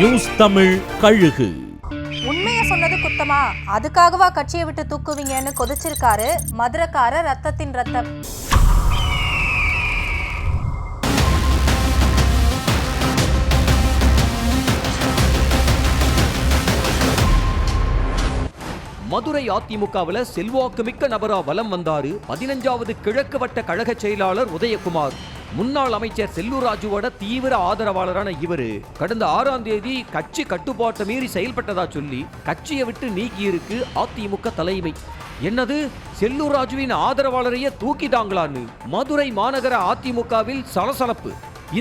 News Tamil கழுகு. உண்மையை சொன்னது குத்தமா, அதுக்காகவா கட்சியை விட்டு தூக்குவீங்கன்னு கொதிச்சிருக்காரு மதுரக்கார ரத்தத்தின் ரத்தம். மதுரை அதிமுகவில் செல்வாக்கு மிக்க நபரா வலம் வந்தாரு 15வது கிழக்கு வட்ட கழக செயலாளர் உதயகுமார். முன்னாள் அமைச்சர் செல்லூர் ராஜுவோட தீவிர ஆதரவாளரான இவரு கடந்த 6ஆம் தேதி கட்சி கட்டுப்பாட்டை மீறி செயல்பட்டதா சொல்லி கட்சியை விட்டு நீக்கியிருக்கு அதிமுக தலைமை. என்னது, செல்லூர் ராஜுவின் ஆதரவாளரையே தூக்கிட்டாங்களான்னு மதுரை மாநகர அதிமுகவில் சலசலப்பு.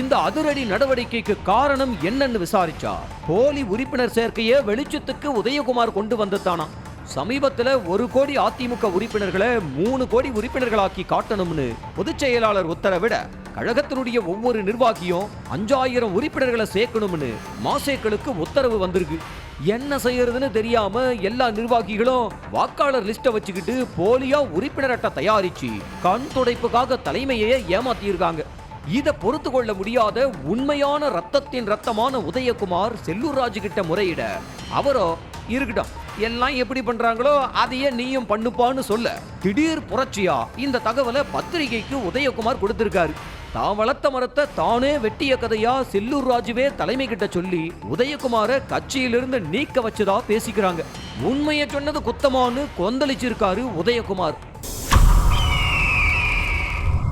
இந்த அதிரடி நடவடிக்கைக்கு காரணம் என்னன்னு விசாரிச்சா போலி உறுப்பினர் சேர்க்கையை வெளிச்சத்துக்கு உதயகுமார் கொண்டு வந்ததானா. சமீபத்துல 1 கோடி அதிமுக உறுப்பினர்களை 3 கோடி உறுப்பினர்களாக்கி காட்டணும்னு பொதுச் செயலாளர் உத்தரவிட கழகத்தினுடைய ஒவ்வொரு நிர்வாகியும் 5000 உறுப்பினர்களை சேர்க்கணும்னு மாசேக்களுக்கு உத்தரவு வந்திருக்கு. என்ன செய்யறதுன்னு தெரியாம எல்லா நிர்வாகிகளும் வாக்காளர் லிஸ்ட வச்சுக்கிட்டு போலியா உறுப்பினர் அட்டை தயாரிச்சு கண் துடைப்புக்காக தலைமையை ஏமாத்தியிருக்காங்க. இதை பொறுத்து கொள்ள முடியாத உண்மையான ரத்தத்தின் ரத்தமான உதயகுமார் செல்லூர் ராஜு கிட்ட முறையிட அவரோ இருக்கட்டும், எல்லாம் எப்படி பண்றாங்களோ அதையே நீயும் பண்ணுப்பான்னு சொல்ல திடீர் புரட்சியா இந்த தகவலை பத்திரிகைக்கு உதயகுமார் கொடுத்திருக்காரு. தான் வளர்த்த மரத்தை தானே வெட்டிய கதையா செல்லூர் ராஜுவே தலைமை கிட்ட சொல்லி உதயகுமார கட்சியிலிருந்து நீக்க வச்சதா பேசிக்கிறாங்க. உண்மையை சொன்னது குத்தமானு கொந்தளிச்சிருக்காரு உதயகுமார்.